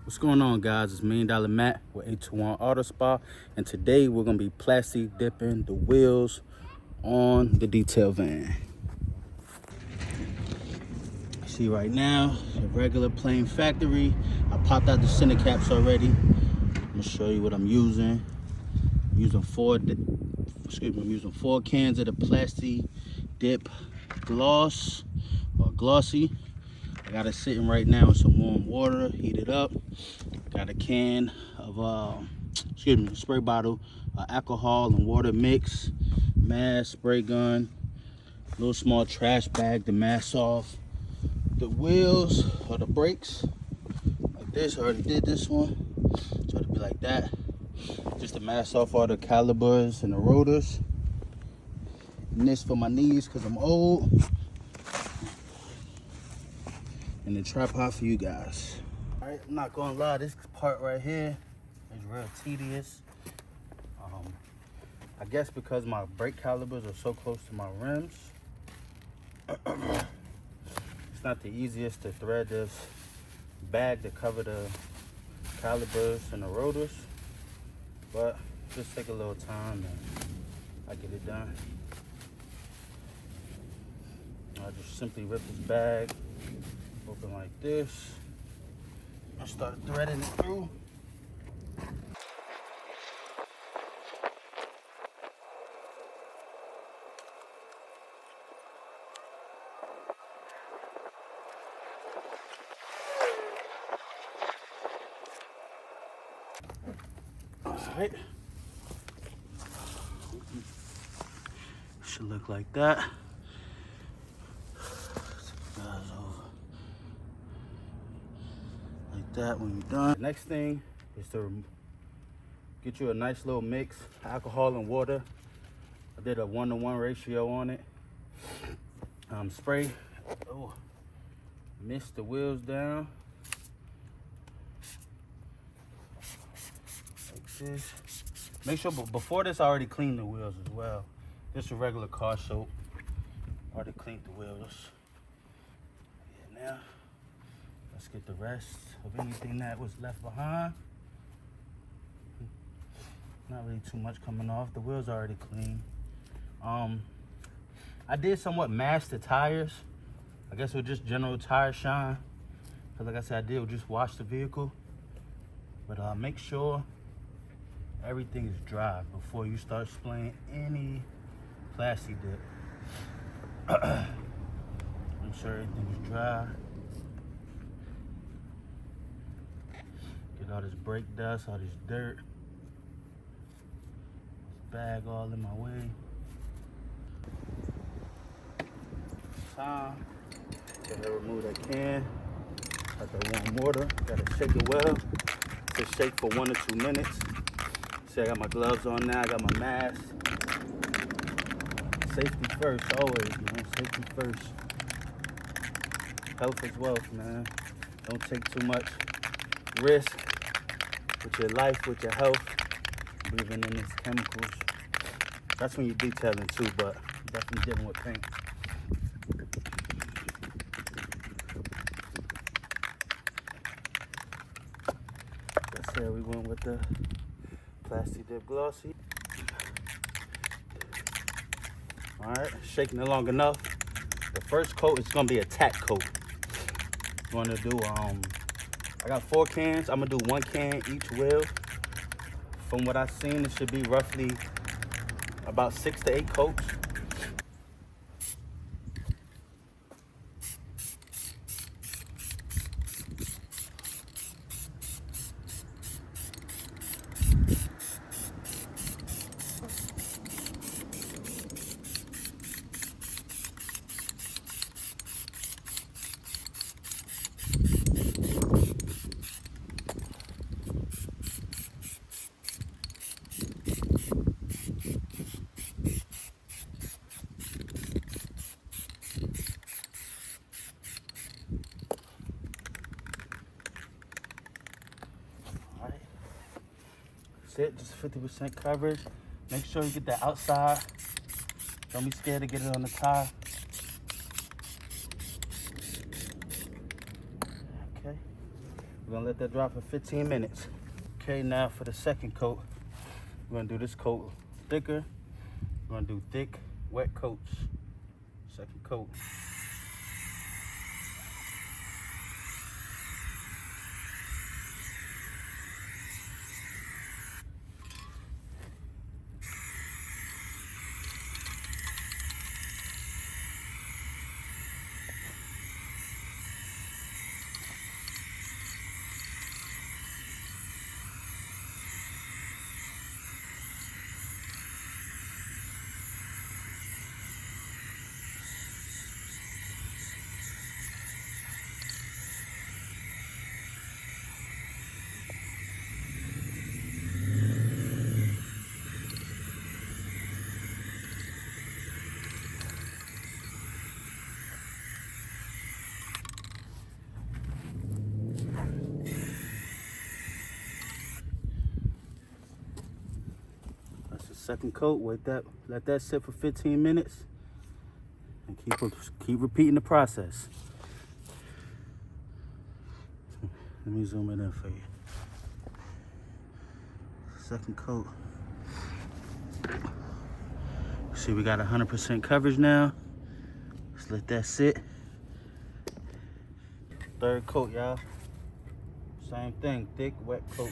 What's going on, guys? It's $1 Million Matt with 821 Auto Spa, and today we're gonna be plastic dipping the wheels on the detail van. See right now, the regular plain factory. I popped out the center caps already. I'm gonna show you what I'm using. I'm using four cans of the Plasti Dip Glossy. I got it sitting right now in some warm water, heat it up. Got a can of spray bottle, alcohol and water mix, mask, spray gun, little small trash bag to mask off the wheels or the brakes like this. I already did this one, so it'll be like that, just to mask off all the calipers and the rotors. And this for my knees because I'm old, and the tripod for you guys. All right, I'm not gonna lie, this part right here is real tedious. I guess because my brake calipers are so close to my rims, it's not the easiest to thread this bag to cover the calipers and the rotors, but just take a little time and I get it done. I just simply rip this bag open like this. I start threading it through. All right. Should look like that. Guys, over like that when you're done. The next thing is to get you a nice little mix, alcohol and water. I did a 1-to-1 ratio on it. Spray, mist the wheels down like this. Make sure before this I already cleaned the wheels as well. Just a regular car soap. Already cleaned the wheels. Yeah, now let's get the rest of anything that was left behind. Not really too much coming off. The wheels are already clean. I did somewhat mask the tires. I guess with just general tire shine. Cause like I said, I did just wash the vehicle. But make sure everything is dry before you start spraying any plastic dip. Make sure everything is dry. Get all this brake dust, all this dirt. This bag all in my way. Time. Gotta remove that can. Got that warm water. Gotta shake it well. Just shake for 1 or 2 minutes. See, I got my gloves on now. I got my mask. Safety first, always, man. Safety first. Health is wealth, man. Don't take too much risk with your life, with your health, breathing in these chemicals. That's when you're detailing too, but definitely dealing with paint. Like I said, we went with the Plasti Dip Glossy. All right, shaking it long enough. The first coat is gonna be a tack coat. I'm gonna do, I got 4 cans. I'm gonna do 1 can each wheel. From what I've seen, it should be roughly about 6 to 8 coats. That's it, just 50% coverage. Make sure you get the outside. Don't be scared to get it on the top. Okay, we're gonna gonna let that dry for 15 minutes. Okay, now for the second coat, we're gonna do this coat thicker. We're gonna do thick, wet coats. Second coat. Second coat, let that sit for 15 minutes, and keep repeating the process. Let me zoom it in for you. Second coat. See, we got 100% coverage now. Let's let that sit. Third coat, y'all. Same thing, thick, wet coat.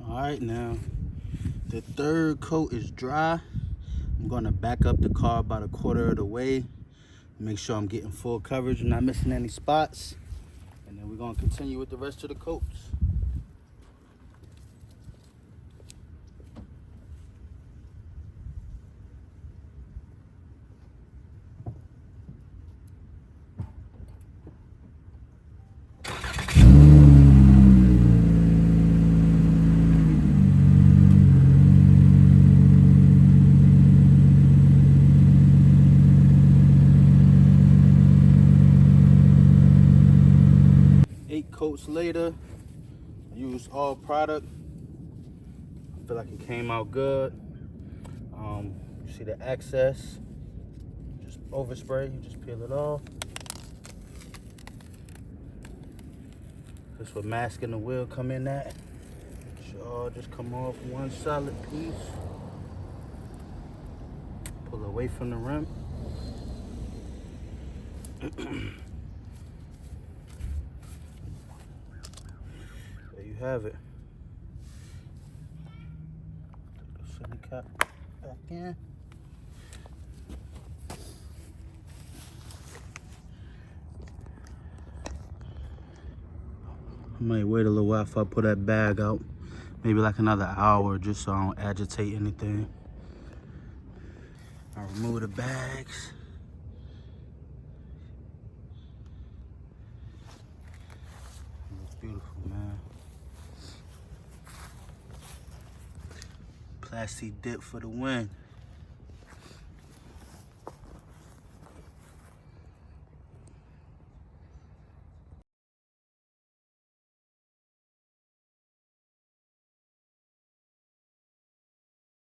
All right, now the third coat is dry. I'm gonna back up the car about a quarter of the way, make sure I'm getting full coverage and not missing any spots. And then we're gonna continue with the rest of the coats. Coats later, I used all product. I feel like it came out good. You see the excess, just overspray, you just peel it off. This where masking the wheel come in at. It should all just come off one solid piece. Pull away from the rim. Have it. Put the cap back in. I might wait a little while if I put that bag out, maybe like another hour, just so I don't agitate anything. I'll remove the bags. It looks beautiful, man. Plasti Dip for the win.